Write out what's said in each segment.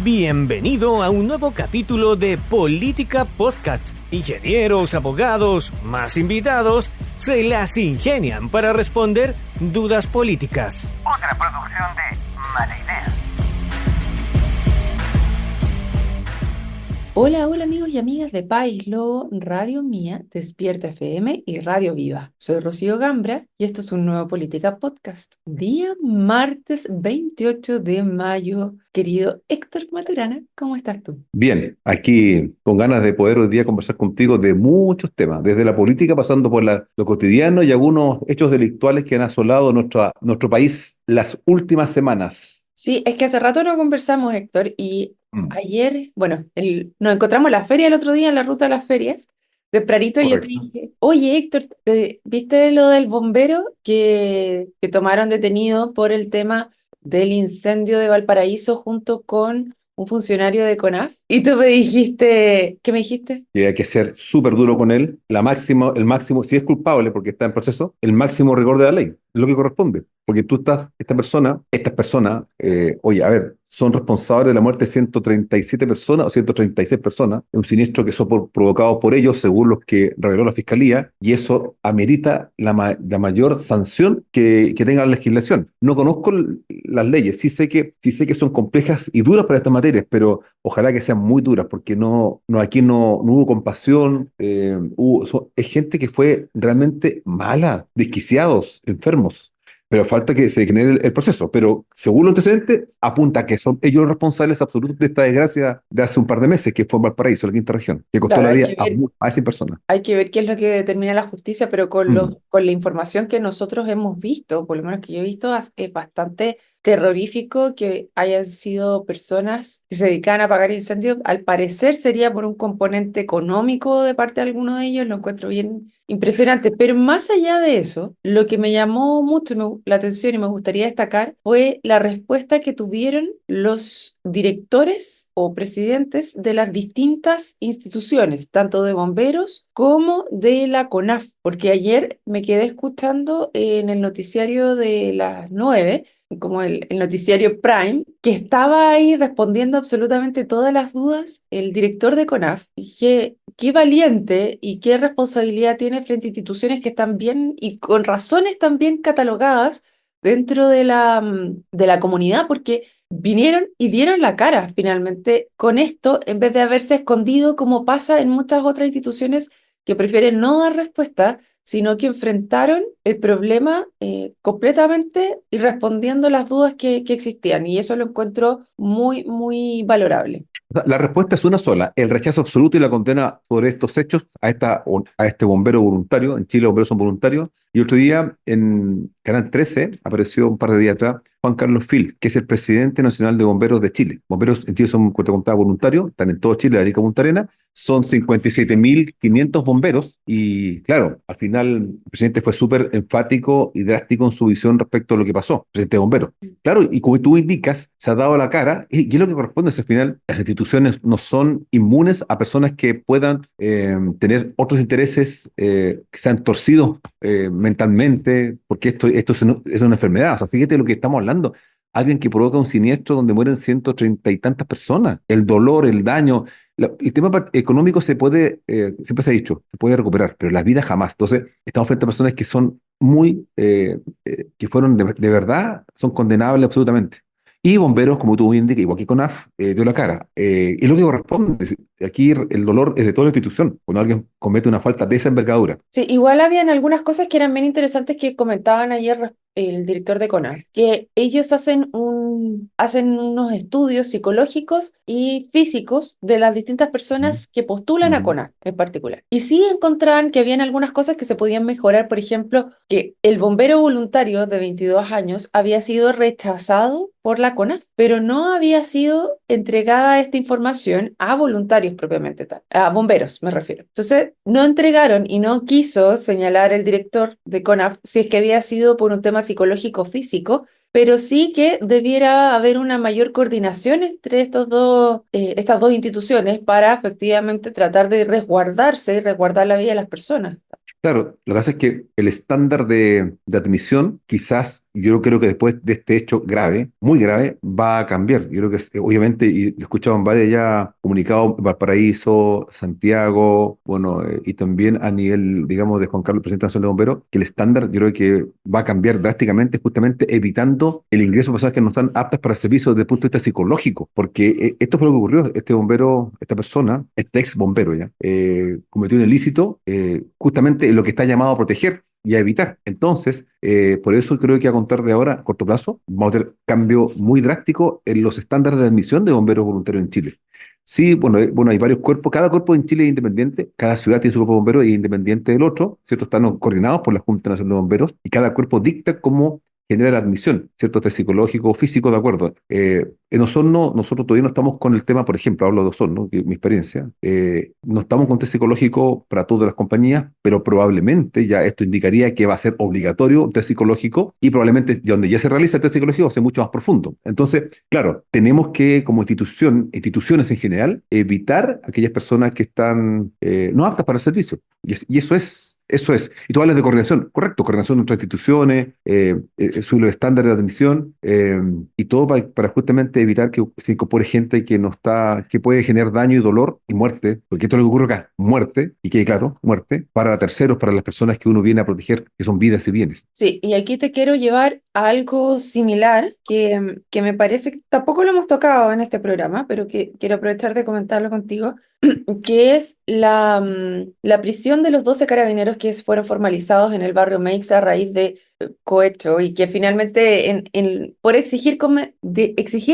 Bienvenido a un nuevo capítulo de Política Podcast. Ingenieros, abogados, más invitados, se las ingenian para responder dudas políticas. Otra producción de Mala Idea. Hola, hola amigos y amigas de País Lobo, Radio Mía, Despierta FM y Radio Viva. Soy Rocío Gambra y esto es un nuevo Política Podcast. Día martes 28 de mayo. Querido Héctor Maturana, ¿cómo estás tú? Bien, aquí con ganas de poder hoy día conversar contigo de muchos temas, desde la política pasando por lo cotidiano y algunos hechos delictuales que han asolado nuestro país las últimas semanas. Sí, es que hace rato no conversamos, Héctor, y Mm, ayer, bueno, nos encontramos en la feria el otro día, en la ruta de las ferias. Tempranito yo te correcto. dije, oye Héctor, ¿viste lo del bombero que tomaron detenido por el tema del incendio de Valparaíso junto con un funcionario de CONAF? Y tú me dijiste, ¿qué me dijiste? Y hay que ser súper duro con él, el máximo, si es culpable porque está en proceso, el máximo rigor de la ley, es lo que corresponde. Porque estas personas, oye, a ver, son responsables de la muerte de 137 personas o 136 personas, es un siniestro que provocado por ellos, según los que reveló la Fiscalía, y eso amerita la mayor sanción que tenga la legislación. No conozco las leyes, sí sé que son complejas y duras para estas materias, pero ojalá que sean muy duras, porque aquí no hubo compasión, es gente que fue realmente mala, desquiciados, enfermos. Pero falta que se genere el proceso. Pero según los antecedentes, apunta que son ellos los responsables absolutos de esta desgracia de hace un par de meses, que fue en Valparaíso, la quinta región, que costó Claro, la hay vida que a, ver. a esa persona. Hay que ver qué es lo que determina la justicia, pero Mm. con la información que nosotros hemos visto, por lo menos que yo he visto, es bastante terrorífico que hayan sido personas que se dedicaban a apagar incendios. Al parecer sería por un componente económico de parte de alguno de ellos, lo encuentro bien impresionante. Pero más allá de eso, lo que me llamó mucho la atención y me gustaría destacar fue la respuesta que tuvieron los directores o presidentes de las distintas instituciones, tanto de bomberos como de la CONAF, porque ayer me quedé escuchando en el noticiario de las 9, como el noticiario Prime, que estaba ahí respondiendo absolutamente todas las dudas el director de CONAF, y qué valiente y qué responsabilidad tiene frente a instituciones que están bien y con razones también catalogadas dentro de la comunidad, porque vinieron y dieron la cara finalmente con esto, en vez de haberse escondido como pasa en muchas otras instituciones que prefieren no dar respuesta, sino que enfrentaron el problema completamente y respondiendo las dudas que existían. Y eso lo encuentro muy, muy valorable. O sea, la respuesta es una sola, el rechazo absoluto y la condena por estos hechos a este bombero voluntario. En Chile los bomberos son voluntarios. Y otro día en Canal 13 apareció un par de días atrás Juan Carlos Fil, que es el presidente nacional de bomberos de Chile. Bomberos en Chile son cuenta contada voluntarios, están en todo Chile, de Arica a Punta Arenas. Son 57.500 bomberos y claro, al final el presidente fue súper enfático y drástico en su visión respecto a lo que pasó, presidente de bomberos. Claro, y como tú indicas, se ha dado la cara y es lo que corresponde es al final, las instituciones no son inmunes a personas que puedan tener otros intereses que sean torcidos mentalmente, porque esto es una enfermedad. O sea, fíjate lo que estamos hablando. Alguien que provoca un siniestro donde mueren 130 y tantas personas. El dolor, el daño. El tema económico siempre se ha dicho, se puede recuperar, pero la vida jamás. Entonces, estamos frente a personas que son que fueron de verdad, son condenables absolutamente. Y bomberos, como tú bien indicas, igual que CONAF, dio la cara. Es lo que corresponde. Aquí el dolor es de toda la institución, cuando alguien comete una falta de esa envergadura. Sí, igual habían algunas cosas que eran bien interesantes que comentaban ayer el director de CONAF, que ellos hacen unos estudios psicológicos y físicos de las distintas Mm, personas que postulan a mm. CONAF en particular. Y sí encontraban que habían algunas cosas que se podían mejorar, por ejemplo, que el bombero voluntario de 22 años había sido rechazado por la CONAF, pero no había sido entregada esta información a voluntarios propiamente tal, a bomberos me refiero. Entonces, no entregaron y no quiso señalar el director de CONAF si es que había sido por un tema psicológico físico, pero sí que debiera haber una mayor coordinación entre estas dos instituciones para efectivamente tratar de resguardarse y resguardar la vida de las personas. Claro, lo que pasa es que el estándar de admisión quizás yo creo que después de este hecho grave, muy grave, va a cambiar. Yo creo que obviamente, y he escuchado en varios ya comunicados, Valparaíso, Santiago, bueno, y también a nivel, digamos, de Juan Carlos, presidente nacional de bomberos, que el estándar yo creo que va a cambiar drásticamente, justamente evitando el ingreso de personas que no están aptas para el servicio desde el punto de vista psicológico, porque esto fue lo que ocurrió. Este bombero, esta persona, este ex bombero ya, cometió un ilícito justamente en lo que está llamado a proteger y a evitar. Entonces, por eso creo que a contar de ahora, a corto plazo, vamos a tener cambio muy drástico en los estándares de admisión de bomberos voluntarios en Chile. Sí, bueno, bueno, hay varios cuerpos, cada cuerpo en Chile es independiente, cada ciudad tiene su cuerpo de bomberos y es independiente del otro, ¿cierto? Están coordinados por la Junta Nacional de Bomberos y cada cuerpo dicta cómo genera la admisión, ¿cierto? Test psicológico o físico, de acuerdo. En Osorno, nosotros todavía no estamos con el tema, por ejemplo, hablo de Osorno, que es mi experiencia, no estamos con test psicológico para todas las compañías, pero probablemente ya esto indicaría que va a ser obligatorio un test psicológico y probablemente donde ya se realiza el test psicológico va a ser mucho más profundo. Entonces, claro, tenemos que, como instituciones en general, evitar aquellas personas que están no aptas para el servicio. Y eso es. Eso es. Y tú hablas de coordinación, correcto, coordinación entre instituciones, sobre los estándares de admisión, y todo para justamente evitar que se incorpore gente que no está, que puede generar daño y dolor y muerte, porque esto es lo que ocurre acá, muerte, y quede claro, muerte, para terceros, para las personas que uno viene a proteger, que son vidas y bienes. Sí, y aquí te quiero llevar a algo similar que me parece que tampoco lo hemos tocado en este programa, pero que quiero aprovechar de comentarlo contigo, que es la prisión de los 12 carabineros que fueron formalizados en el barrio Meix a raíz de cohecho y que finalmente por exigir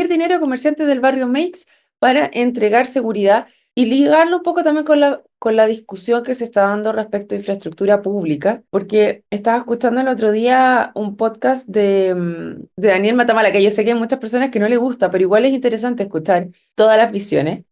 dinero a comerciantes del barrio Meix para entregar seguridad y ligarlo un poco también con la discusión que se está dando respecto a infraestructura pública, porque estaba escuchando el otro día un podcast de Daniel Matamala, que yo sé que hay muchas personas que no le gusta, pero igual es interesante escuchar todas las visiones,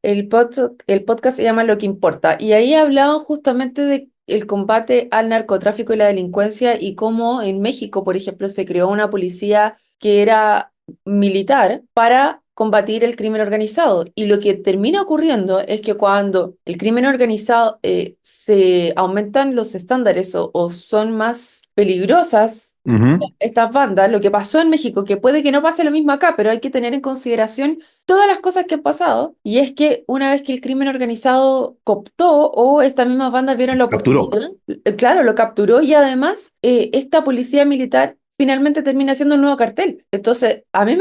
el podcast se llama Lo que importa, y ahí hablaban justamente de el combate al narcotráfico y la delincuencia y cómo en México, por ejemplo, se creó una policía que era militar para combatir el crimen organizado. Y lo que termina ocurriendo es que cuando el crimen organizado se aumentan los estándares o son más peligrosas Ujú. estas bandas, lo que pasó en México, que puede que no pase lo mismo acá, pero hay que tener en consideración todas las cosas que han pasado, y es que una vez que el crimen organizado cooptó o estas mismas bandas vieron la Capturó. oportunidad, claro, lo capturó y además esta policía militar finalmente termina siendo un nuevo cartel. Entonces, a mí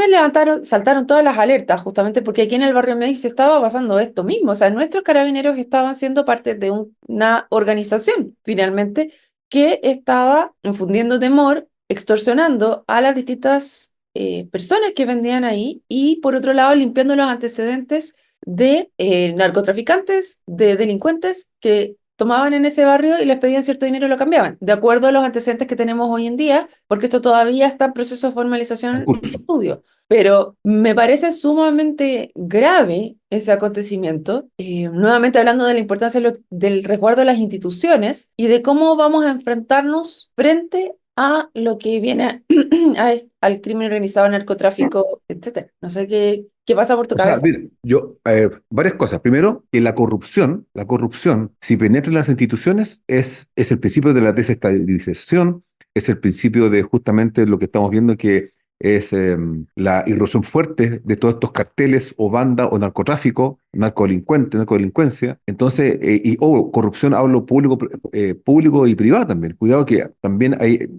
saltaron todas las alertas, justamente porque aquí en el barrio México se estaba pasando esto mismo. O sea, nuestros carabineros estaban siendo parte de una organización, finalmente, que estaba infundiendo temor, extorsionando a las distintas personas que vendían ahí y, por otro lado, limpiando los antecedentes de narcotraficantes, de delincuentes que tomaban en ese barrio y les pedían cierto dinero y lo cambiaban, de acuerdo a los antecedentes que tenemos hoy en día, porque esto todavía está en proceso de En formalización y curso. estudio. Pero me parece sumamente grave ese acontecimiento, nuevamente hablando de la importancia del resguardo de las instituciones y de cómo vamos a enfrentarnos frente a lo que viene al crimen organizado, al narcotráfico, etcétera. No sé qué pasa por tu O sea, cabeza. mira, varias cosas. Primero, que la corrupción, si penetra en las instituciones, es el principio de la desestabilización, es el principio de justamente lo que estamos viendo que es la irrupción fuerte de todos estos carteles o bandas o narcotráfico, narcodelincuencia. Entonces, corrupción, hablo público, público y privado también. Cuidado que también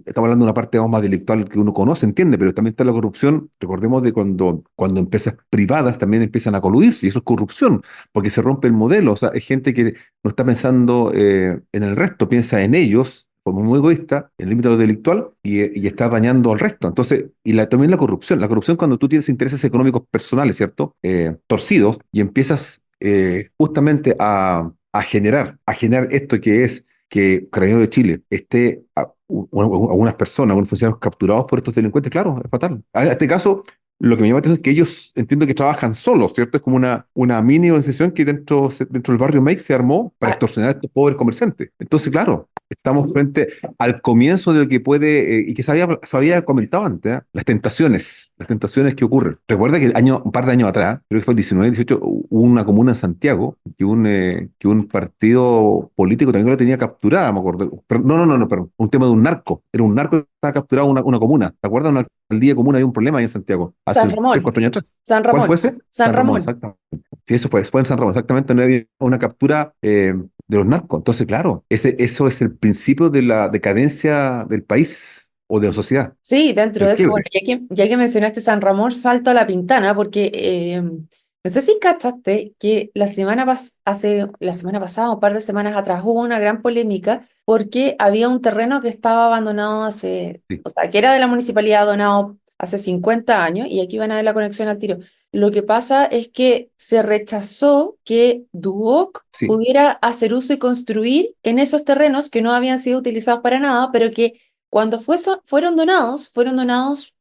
estamos hablando de una parte más delictual que uno conoce, entiende, pero también está la corrupción. Recordemos de cuando empresas privadas también empiezan a coludirse, y eso es corrupción, porque se rompe el modelo. O sea, hay gente que no está pensando en el resto, piensa en ellos como muy egoísta, en el límite de lo delictual, y está dañando al resto. Entonces, también la corrupción cuando tú tienes intereses económicos personales, ¿cierto? Torcidos, y empiezas justamente a generar esto que es que Carabineros de Chile esté algunas personas, algunos funcionarios capturados por estos delincuentes, claro, es fatal. En este caso, lo que me llama la atención es que ellos entiendo que trabajan solos, ¿cierto? Es como una mini organización que dentro del barrio Make se armó para Ah, extorsionar a estos pobres comerciantes. Entonces, claro, estamos frente al comienzo de lo que puede, y que se había comentado antes, ¿eh? Las tentaciones que ocurren. Recuerda que un par de años atrás, creo que fue el 19, 18, hubo una comuna en Santiago que un partido político también lo tenía capturada, me acuerdo. Pero, no, perdón, un tema de un narco. Era un narco estaba capturada una comuna. ¿Te acuerdas? Una alcaldía comuna, había un problema ahí en Santiago, San hace 3, Ramón, 4 años atrás. San ¿Cuál fue Ramón, ese? San San Ramón, Ramón. exactamente. Sí, eso fue en San Ramón, exactamente, no había una captura de los narcos. Entonces, claro, eso es el principio de la decadencia del país o de la sociedad, Sí, dentro el de eso, bueno, quiebre. ya que mencionaste San Ramón, salto a la Pintana, porque no sé si cachaste que la semana pasada, un par de semanas atrás, hubo una gran polémica porque había un terreno que estaba abandonado Sí, o sea, que era de la municipalidad abandonado hace 50 años, y aquí van a ver la conexión al tiro. Lo que pasa es que se rechazó que Duoc sí, pudiera hacer uso y construir en esos terrenos que no habían sido utilizados para nada, pero que cuando fueron donados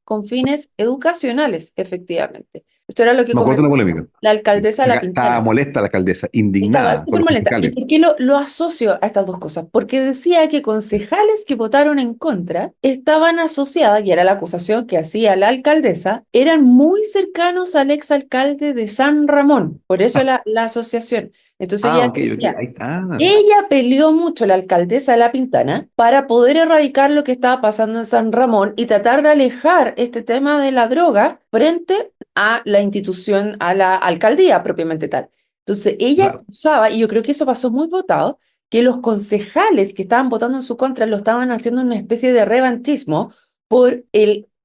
con fines educacionales, efectivamente. Esto era lo que me acuerdo de la comentó polémica. la Sí. alcaldesa de La Estaba Pintana. molesta la alcaldesa, Estaba indignada con súper los molesta. ¿Y concejales. por qué lo asocio a estas dos cosas? Porque decía que concejales que votaron en contra estaban asociadas, y era la acusación que hacía la alcaldesa, eran muy cercanos al exalcalde de San Ramón. Por eso la asociación. Entonces Ah, ella ok, ok, decía, ahí está. ella peleó mucho, la alcaldesa de La Pintana, para poder erradicar lo que estaba pasando en San Ramón y tratar de alejar este tema de la droga frente a la institución, a la alcaldía propiamente tal. Entonces ella Claro. acusaba, y yo creo que eso pasó muy votado, que los concejales que estaban votando en su contra lo estaban haciendo una especie de revanchismo por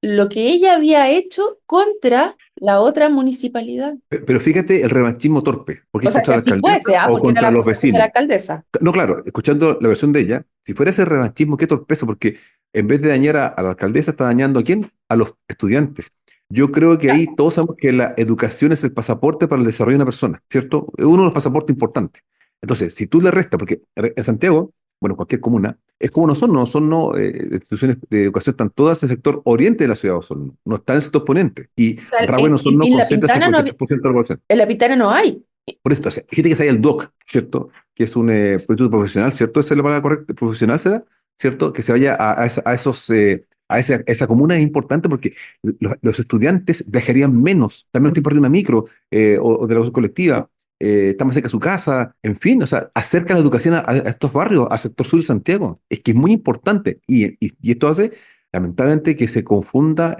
lo que ella había hecho contra la otra municipalidad. Pero fíjate el revanchismo torpe, porque O es sea, contra si la así alcaldesa fuese, o porque era la contra los acusación de la vecinos. alcaldesa. No, claro, escuchando la versión de ella, si fuera ese revanchismo, qué torpeza, porque en vez de dañar a la alcaldesa, está dañando ¿a quién? A los estudiantes. Yo creo que ahí todos sabemos que la educación es el pasaporte para el desarrollo de una persona, ¿cierto? Es uno de los pasaportes importantes. Entonces, si tú le restas, porque en Santiago, bueno, cualquier comuna, es como no son no, instituciones de educación, están todas en el sector oriente de la ciudad de Osorno, no están en el sector poniente. Y O sea, Rahue en Osorno en La concentra Pintana no, 53% de la población. en La Pintana no hay. Por eso, entonces, fíjate que se el DOC, ¿cierto? Que es un proyecto profesional, ¿cierto? Esa es la palabra correcta, profesional será, ¿cierto? Que se vaya a esa comuna es importante porque los estudiantes viajarían menos, también no estoy perdiendo una micro o de la educación colectiva, está más cerca de su casa, en fin, o sea, acerca la educación a estos barrios, al sector sur de Santiago, es que es muy importante y esto hace, lamentablemente, que se confunda,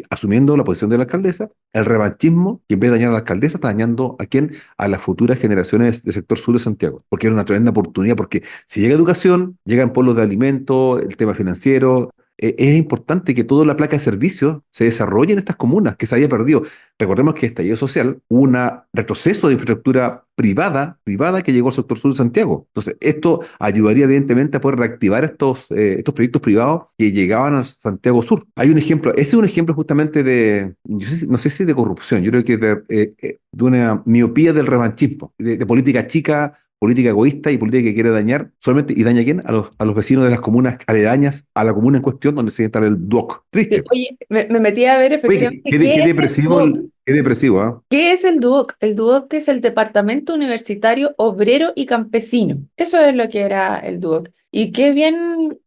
asumiendo la posición de la alcaldesa, el revanchismo, que en vez de dañar a la alcaldesa, está dañando ¿a quién? A las futuras generaciones del sector sur de Santiago, porque era una tremenda oportunidad, porque si llega educación, llegan pueblos de alimentos, el tema financiero, es importante que toda la placa de servicios se desarrolle en estas comunas, que se haya perdido. Recordemos que estallido social hubo un retroceso de infraestructura privada que llegó al sector sur de Santiago. Entonces, esto ayudaría evidentemente a poder reactivar estos proyectos privados que llegaban a Santiago Sur. Hay un ejemplo, ese es un ejemplo justamente no sé si de corrupción, yo creo que de una miopía del revanchismo, de política chica, política egoísta y política que quiere dañar solamente, ¿y daña a quién? A los vecinos de las comunas aledañas a la comuna en cuestión donde se instala el DUOC. Sí, Triste. oye, me metí a ver Oye, qué, efectivamente qué- qué qué es el depresivo, DUOC. qué depresivo, ¿ah? ¿Qué es el DUOC? El DUOC es el Departamento Universitario Obrero y Campesino. Eso es lo que era el DUOC. Y qué bien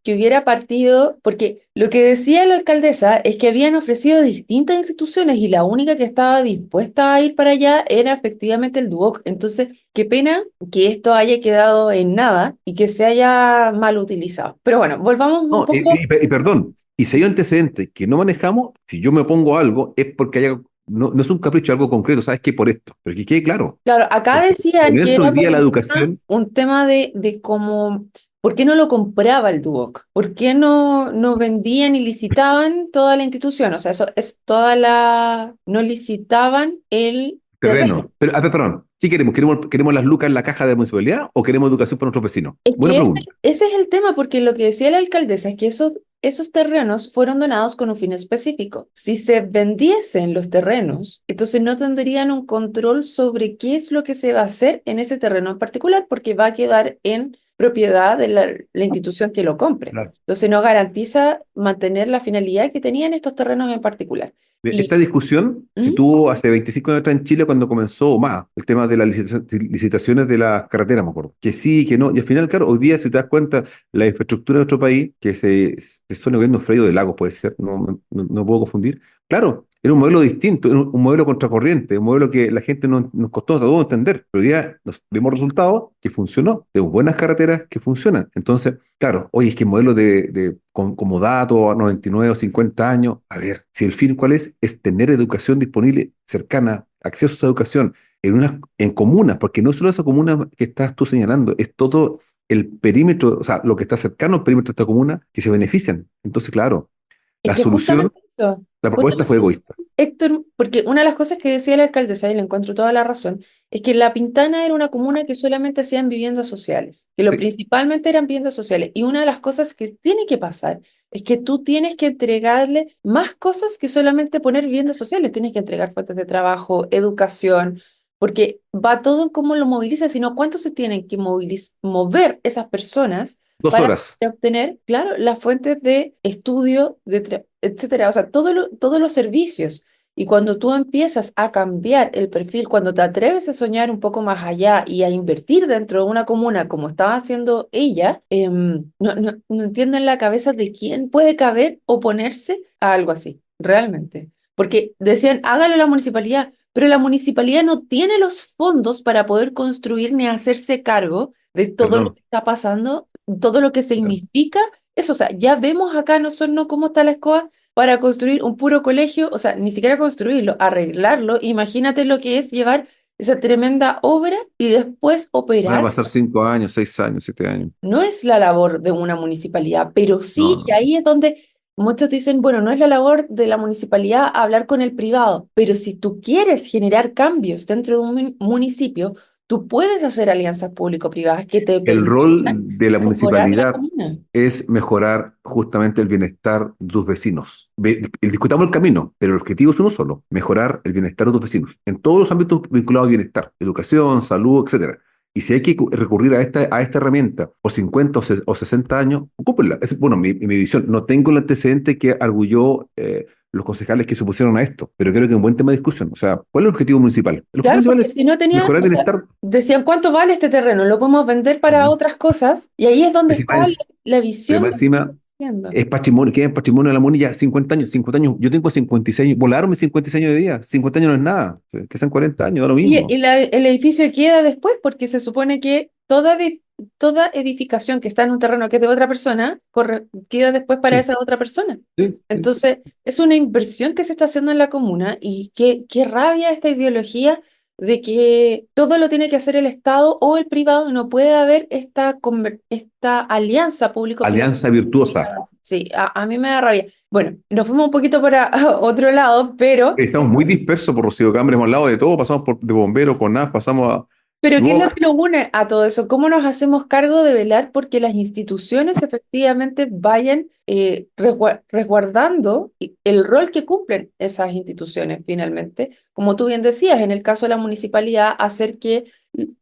que hubiera partido, porque lo que decía la alcaldesa es que habían ofrecido distintas instituciones y la única que estaba dispuesta a ir para allá era efectivamente el DUOC. Entonces, qué pena que esto haya quedado en nada y que se haya mal utilizado. Pero bueno, volvamos un No, poco. y perdón, y si hay antecedentes que no manejamos, si yo me opongo a algo, es porque no es un capricho, algo concreto, ¿sabes qué? Por esto, pero que quede claro, Claro, acá porque decían que ponerse hoy era por día la educación, un tema de cómo, ¿por qué no lo compraba el Duoc? ¿Por qué no vendían y licitaban toda la institución? O sea, eso es no licitaban el terreno. terreno. Pero, a ver, perdón, ¿qué queremos? ¿Queremos las lucas en la caja de la municipalidad o queremos educación para nuestros vecinos? Es Buena que pregunta. ese es el tema, porque lo que decía la alcaldesa es que esos terrenos fueron donados con un fin específico. Si se vendiesen los terrenos, entonces no tendrían un control sobre qué es lo que se va a hacer en ese terreno en particular, porque va a quedar en propiedad de la institución que lo compre. Claro. Entonces no garantiza mantener la finalidad que tenían estos terrenos en particular. Esta Y, discusión se ¿Mm? tuvo hace 25 años atrás en Chile cuando comenzó o más el tema de las licitaciones de las carreteras, me acuerdo. Que sí, que no. Y al final, claro, hoy día, si te das cuenta, la infraestructura de nuestro país, que se suena gobierno Freio de Lagos, puede ser, no puedo confundir. Claro, era un modelo distinto, era un modelo contracorriente, un modelo que la gente nos costó a todos entender, pero hoy día nos vemos resultados que funcionó, tenemos buenas carreteras que funcionan. Entonces, claro, oye, es que el modelo como dato a 99 o 50 años, a ver, si el fin cuál es tener educación disponible, cercana, acceso a educación en comunas, porque no solo esa comuna que estás tú señalando, es todo el perímetro, o sea, lo que está cercano al perímetro de esta comuna que se benefician. Entonces, claro, Es la que solución, justamente eso, la propuesta fue justamente, egoísta. Héctor, porque una de las cosas que decía la alcaldesa, y le encuentro toda la razón, es que La Pintana era una comuna que solamente hacían viviendas sociales, que lo Sí, principalmente eran viviendas sociales. Y una de las cosas que tiene que pasar es que tú tienes que entregarle más cosas que solamente poner viviendas sociales. Tienes que entregar fuentes de trabajo, educación, porque va todo en cómo lo movilizas, sino cuánto se tienen que mover esas personas dos para horas. obtener, claro, las fuentes de estudio, etcétera, o sea, todos los servicios. Y cuando tú empiezas a cambiar el perfil, cuando te atreves a soñar un poco más allá y a invertir dentro de una comuna como estaba haciendo ella, no entiendo en la cabeza de quién puede caber oponerse a algo así, realmente. Porque decían, hágalo la municipalidad, pero la municipalidad no tiene los fondos para poder construir ni hacerse cargo de todo lo Perdón. que está pasando, todo lo que significa eso. O sea, ya vemos acá nosotros no cómo está la escoba para construir un puro colegio, o sea, ni siquiera construirlo, arreglarlo. Imagínate lo que es llevar esa tremenda obra y después Van a operar. pasar 5 años, 6 años, 7 años. No es la labor de una municipalidad, pero No, sí, y no. ahí es donde muchos dicen, bueno, no es la labor de la municipalidad hablar con el privado, pero si tú quieres generar cambios dentro de un municipio, tú puedes hacer alianzas público-privadas que te El rol permitan de la mejorar la municipalidad comuna. es mejorar justamente el bienestar de tus vecinos. Discutamos el camino, pero el objetivo es uno solo, mejorar el bienestar de tus vecinos, en todos los ámbitos vinculados al bienestar, educación, salud, etcétera. Y si hay que recurrir a esta herramienta por 50 o 60 años, ocúpenla. Bueno, mi visión, no tengo el antecedente que arguyó los concejales que se opusieron a esto, pero creo que es un buen tema de discusión. O sea, ¿cuál es el objetivo municipal? El objetivo Claro, municipal porque es si no tenían, mejorar o el sea, bienestar. decían, ¿cuánto vale este terreno? Lo podemos vender para Ujú. otras cosas, y ahí es donde Y si está más, la pero visión más de lo que encima, estás haciendo. es patrimonio, queda en patrimonio de la MUNI ya 50 años, 50 años. Yo tengo 56 años, volaron mis 56 años de vida. 50 años no es nada, que sean 40 años, da lo Y mismo. el edificio queda después porque se supone que toda edificación que está en un terreno que es de otra persona queda después para Sí, esa otra persona. sí, sí. Entonces, es una inversión que se está haciendo en la comuna y qué rabia esta ideología de que todo lo tiene que hacer el Estado o el privado y no puede haber esta alianza público-privada. Alianza virtuosa. Sí, a mí me da rabia. Bueno, nos fuimos un poquito para otro lado, pero... Estamos muy dispersos por Rocío Cambre, hemos hablado de todo, pasamos de bomberos con NAS, pasamos a Pero ¿qué es lo Duoc. que nos une a todo eso? ¿Cómo nos hacemos cargo de velar porque las instituciones efectivamente vayan resguardando el rol que cumplen esas instituciones finalmente? Como tú bien decías, en el caso de la municipalidad, hacer que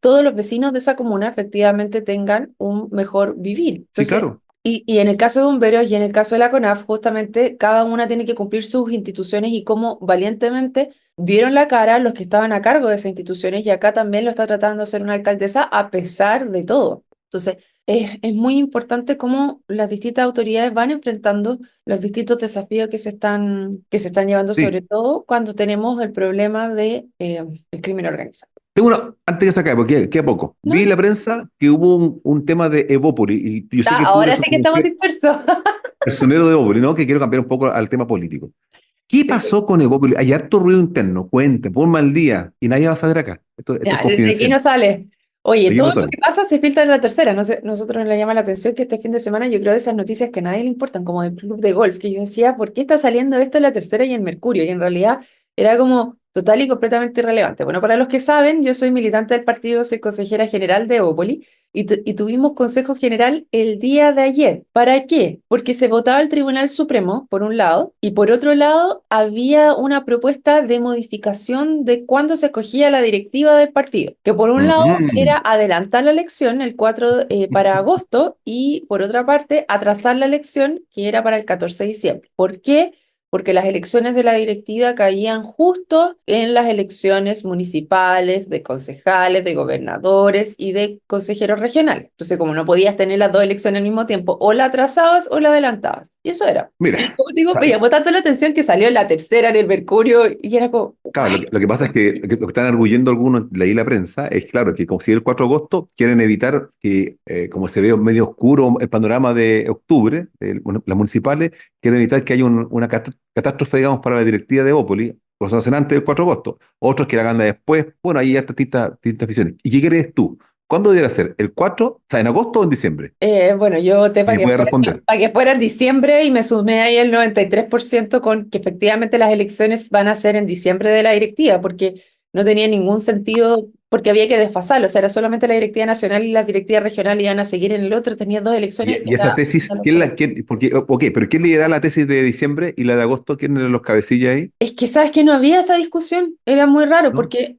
todos los vecinos de esa comuna efectivamente tengan un mejor vivir. Sí, Entonces, claro. y en el caso de bomberos y en el caso de la CONAF, justamente cada una tiene que cumplir sus instituciones y cómo valientemente dieron la cara los que estaban a cargo de esas instituciones y acá también lo está tratando de hacer una alcaldesa a pesar de todo. Entonces, es muy importante cómo las distintas autoridades van enfrentando los distintos desafíos que se están llevando, Sí. sobre todo cuando tenemos el problema de el crimen organizado. Tengo una, antes que se acabe, porque queda poco. No, Vi en no. la prensa que hubo un tema de Evópoli, y yo sé que tú Ahora eres sí que un estamos dispersos. personero de Evópoli, ¿no? Que quiero cambiar un poco al tema político. ¿Qué Sí. pasó con Evópoli? Hay harto ruido interno, cuente, por mal día, y nadie va a saber acá. Esto es Ya, desde aquí confidencial. no sale. Oye, De aquí no todo lo sale. que pasa se filtra en la tercera. No sé, nosotros nos llama la atención que este fin de semana yo creo de esas noticias que a nadie le importan, como el club de golf, que yo decía, ¿por qué está saliendo esto en la tercera y en Mercurio? Y en realidad era como total y completamente irrelevante. Bueno, para los que saben, yo soy militante del partido, soy consejera general de Opoli y tuvimos consejo general el día de ayer. ¿Para qué? Porque se votaba el Tribunal Supremo, por un lado, y por otro lado había una propuesta de modificación de cuándo se escogía la directiva del partido, que por un lado Ujú. era adelantar la elección el 4 para agosto y por otra parte atrasar la elección que era para el 14 de diciembre. ¿Por qué? porque las elecciones de la directiva caían justo en las elecciones municipales, de concejales, de gobernadores y de consejeros regionales. Entonces, como no podías tener las dos elecciones al mismo tiempo, o la atrasabas o la adelantabas. Y eso era. Mira, Y como digo, me ¿sabes? llamó tanto la atención que salió en la tercera, en el Mercurio, y era como, Claro, lo que pasa es que lo que están arguyendo algunos, leí la prensa, es claro que como si el 4 de agosto quieren evitar que, como se ve medio oscuro el panorama de octubre, las municipales, quieren evitar que haya una catástrofe, digamos, para la directiva de Evópolis, cosas hacen antes del 4 de agosto, otros que la hagan después, bueno, ahí hay distintas visiones. ¿Y qué crees tú? ¿Cuándo debería ser? ¿El 4? O sea, ¿en agosto o en diciembre? Bueno, yo voté Si puede responder. para que fuera en diciembre y me sumé ahí el 93% con que efectivamente las elecciones van a ser en diciembre de la directiva, porque no tenía ningún sentido, porque había que desfasarlo, o sea, era solamente la directiva nacional y las directivas regionales iban a seguir en el otro, tenía dos elecciones, Y esa era tesis, una locura. porque, ok, pero ¿quién lidera la tesis de diciembre y la de agosto? ¿Quién eran los cabecillas ahí? Es que sabes que no había esa discusión, era muy raro ¿No? porque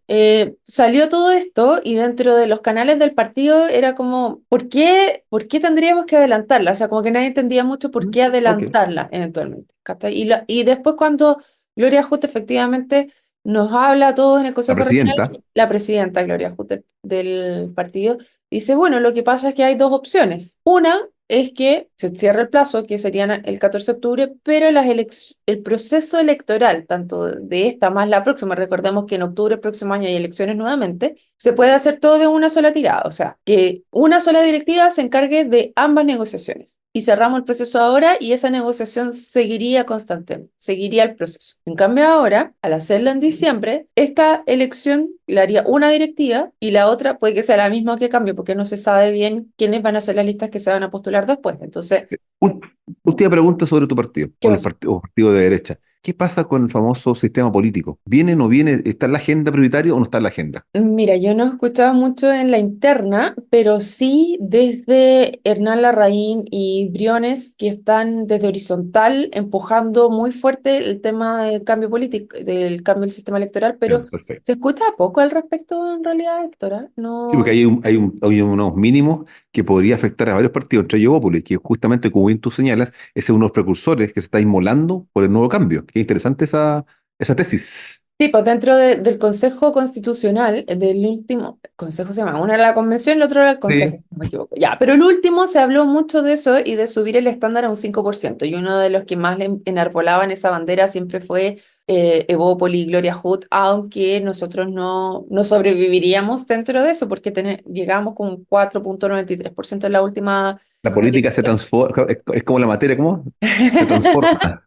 salió todo esto y dentro de los canales del partido era como, por qué tendríamos que adelantarla? O sea, como que nadie entendía mucho por qué Ok. adelantarla eventualmente. ¿Cachai? Y después cuando Gloria Hutt efectivamente nos habla a todos en el La Consejo Regional, presidenta. la presidenta Gloria Hutt del partido dice, bueno, lo que pasa es que hay dos opciones. Una es que se cierre el plazo, que serían el 14 de octubre, pero el proceso electoral, tanto de esta más la próxima, recordemos que en octubre del próximo año hay elecciones nuevamente, se puede hacer todo de una sola tirada, o sea, que una sola directiva se encargue de ambas negociaciones. Y cerramos el proceso ahora y esa negociación seguiría constantemente, seguiría el proceso. En cambio ahora, al hacerla en diciembre, esta elección la haría una directiva y la otra puede que sea la misma que cambie, porque no se sabe bien quiénes van a ser las listas que se van a postular después. Entonces, Ul- Última pregunta sobre tu partido, ¿qué o el pasó? partido, o partido de derecha. ¿Qué pasa con el famoso sistema político? ¿Viene o no viene? ¿Está en la agenda prioritaria o no está en la agenda? Mira, yo no he escuchado mucho en la interna, pero sí desde Hernán Larraín y Briones, que están desde horizontal empujando muy fuerte el tema del cambio político, del cambio del sistema electoral, Ya, pero perfecto. se escucha poco al respecto en realidad, Héctor, ¿ah? Sí, porque No. hay unos mínimos que podría afectar a varios partidos, entre ellos Evópolis, que justamente, como bien tú señalas, ese es uno de los precursores que se está inmolando por el nuevo cambio. Qué interesante esa tesis. Sí, pues dentro del Consejo Constitucional, del último, Consejo se llama, una era la Convención, el otro era el Consejo, Sí, si no me equivoco. Ya, pero el último se habló mucho de eso y de subir el estándar a un 5%. Y uno de los que más le enarbolaban esa bandera siempre fue Evópoli y Gloria Hood, aunque nosotros no sobreviviríamos dentro de eso, porque llegamos con un 4,93% en la última la política se elección. transforma, es como la materia, ¿cómo? Se transforma.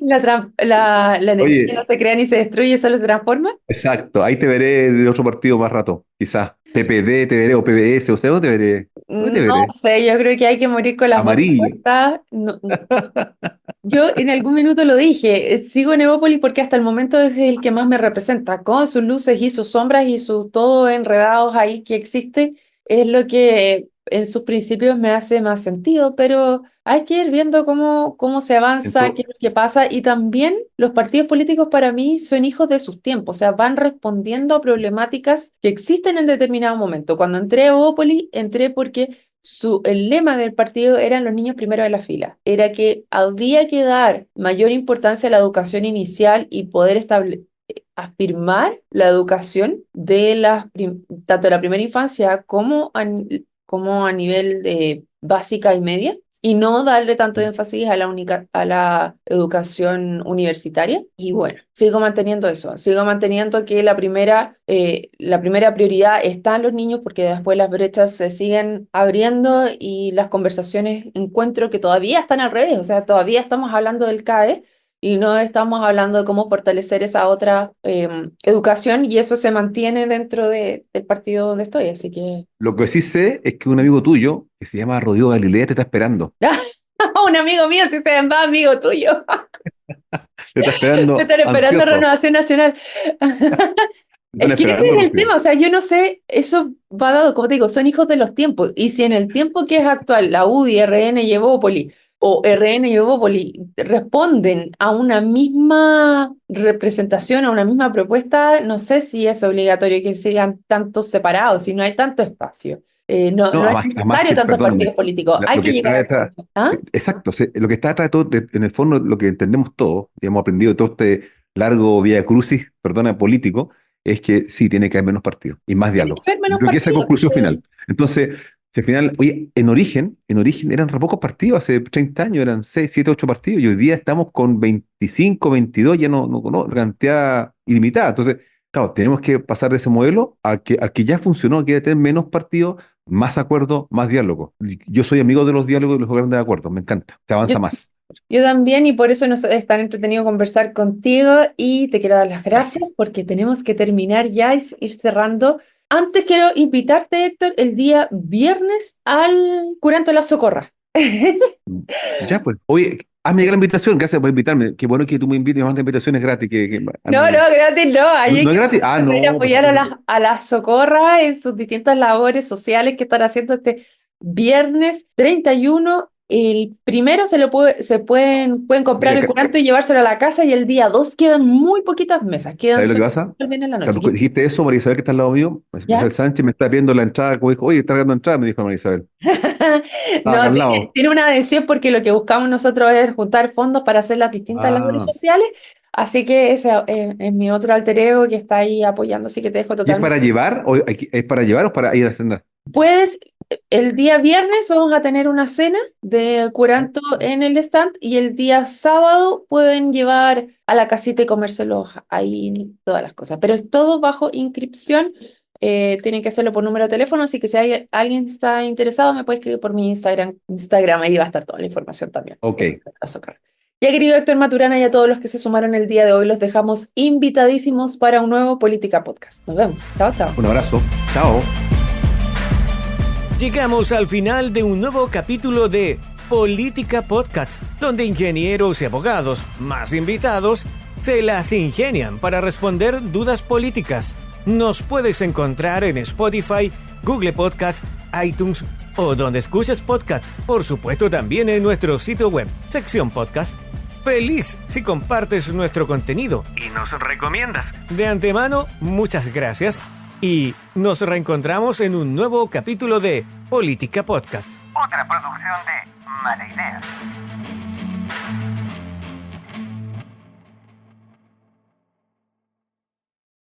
La energía no Oye, se crea ni se destruye, solo se transforma. exacto, ahí te veré de otro partido más rato, quizás. PPD te veré, o PBS, o sea, ¿dónde te veré? ¿Dónde te No veré? sé, yo creo que hay que morir con las botas Amarillo. puestas. Yo en algún minuto lo dije, sigo en Evópolis porque hasta el momento es el que más me representa, con sus luces y sus sombras y sus todo enredados ahí que existe, es lo que en sus principios me hace más sentido, pero hay que ir viendo cómo se avanza, qué Entonces, es lo que pasa, y también los partidos políticos para mí son hijos de sus tiempos, o sea, van respondiendo a problemáticas que existen en determinado momento. Cuando entré a Evópolis, entré porque el lema del partido eran los niños primero de la fila, era que había que dar mayor importancia a la educación inicial y poder afirmar la educación de tanto de la primera infancia como a nivel de básica y media, y no darle tanto énfasis a a la educación universitaria. Y bueno, sigo manteniendo eso, sigo manteniendo que la primera prioridad está en los niños porque después las brechas se siguen abriendo y las conversaciones encuentro que todavía están al revés, o sea, todavía estamos hablando del CAE y no estamos hablando de cómo fortalecer esa otra educación, y eso se mantiene dentro del partido donde estoy, así que lo que sí sé es que un amigo tuyo, que se llama Rodrigo Galilea, te está esperando. un amigo mío, si se va amigo tuyo, Te está me esperando están esperando ansioso. Renovación Nacional. Te están Es que ese esperando, es el Rodrigo. tema, o sea, yo no sé, eso va dado, como te digo, son hijos de los tiempos, y si en el tiempo que es actual, la UDI, RN y Evópoli, o RN y Evópoli responden a una misma representación, a una misma propuesta, no sé si es obligatorio que sigan tantos separados, si no hay tanto espacio. No es Además necesario que, tantos perdóname, partidos políticos, hay lo que que está llegar al detrás, punto. ¿Ah? sí, exacto, lo que está detrás de todo, en el fondo, lo que entendemos todos, y hemos aprendido de todo este largo vía crucis, perdona, político, es que sí, tiene que haber menos partidos y más Tiene que diálogo. haber Yo menos creo que esa es la partidos. conclusión Sí. final. Entonces, si al final, oye, en origen eran re pocos partidos, hace 30 años eran 6 7 8 partidos, y hoy día estamos con 25 22 ya no, cantidad ilimitada. Entonces, claro, tenemos que pasar de ese modelo a que ya funcionó, que debe tener menos partidos, más acuerdo, más diálogo. Yo soy amigo de los diálogos y de los grandes acuerdos, me encanta, se Yo, avanza más. yo también, y por eso es tan entretenido conversar contigo y te quiero dar las gracias porque tenemos que terminar ya y ir cerrando. Antes quiero invitarte, Héctor, el día viernes al Curanto de la Socorra. Ya, pues. Oye, hazme la invitación, gracias por invitarme. Qué bueno que tú me invites, me mandas invitaciones gratis. No, no, gratis no. Ahí hay ¿No es que gratis? Ah, poder no, pues apoyar a las socorras en sus distintas labores sociales que están haciendo este viernes 31. El primero pueden comprar mira, el curanto y llevárselo a la casa, y el día 2 quedan muy poquitas mesas. Quedan ¿sabes lo que solo pasa? el viernes en la noche. Cuando dijiste eso, María Isabel, que está al lado mío, ¿Ya? Isabel Sánchez me está viendo la entrada, como dijo, oye, está dando entrada, me dijo María Isabel. Estaba acá No, al tiene, lado. tiene una adhesión porque lo que buscamos nosotros es juntar fondos para hacer las distintas labores Ah. sociales. Así que ese es mi otro alter ego que está ahí apoyando, así que te dejo ¿Y es para totalmente. llevar? ¿Es para llevar o para ir a cenar? Puedes, el día viernes vamos a tener una cena de curanto en el stand, y el día sábado pueden llevar a la casita y comérselos ahí todas las cosas. Pero es todo bajo inscripción. Tienen que hacerlo por número de teléfono, así que si alguien está interesado me puede escribir por mi Instagram, ahí va a estar toda la información también. Ok. Ya, querido Héctor Maturana, y a todos los que se sumaron el día de hoy, los dejamos invitadísimos para un nuevo Política Podcast. Nos vemos. Chao, chao. Un abrazo. Chao. Llegamos al final de un nuevo capítulo de Política Podcast, donde ingenieros y abogados, más invitados, se las ingenian para responder dudas políticas. Nos puedes encontrar en Spotify, Google Podcast, iTunes o donde escuches podcast. Por supuesto, también en nuestro sitio web, sección podcast. Feliz si compartes nuestro contenido Y nos recomiendas. de antemano. Muchas gracias y nos reencontramos en un nuevo capítulo de Política Podcast. Otra producción de Mala Idea.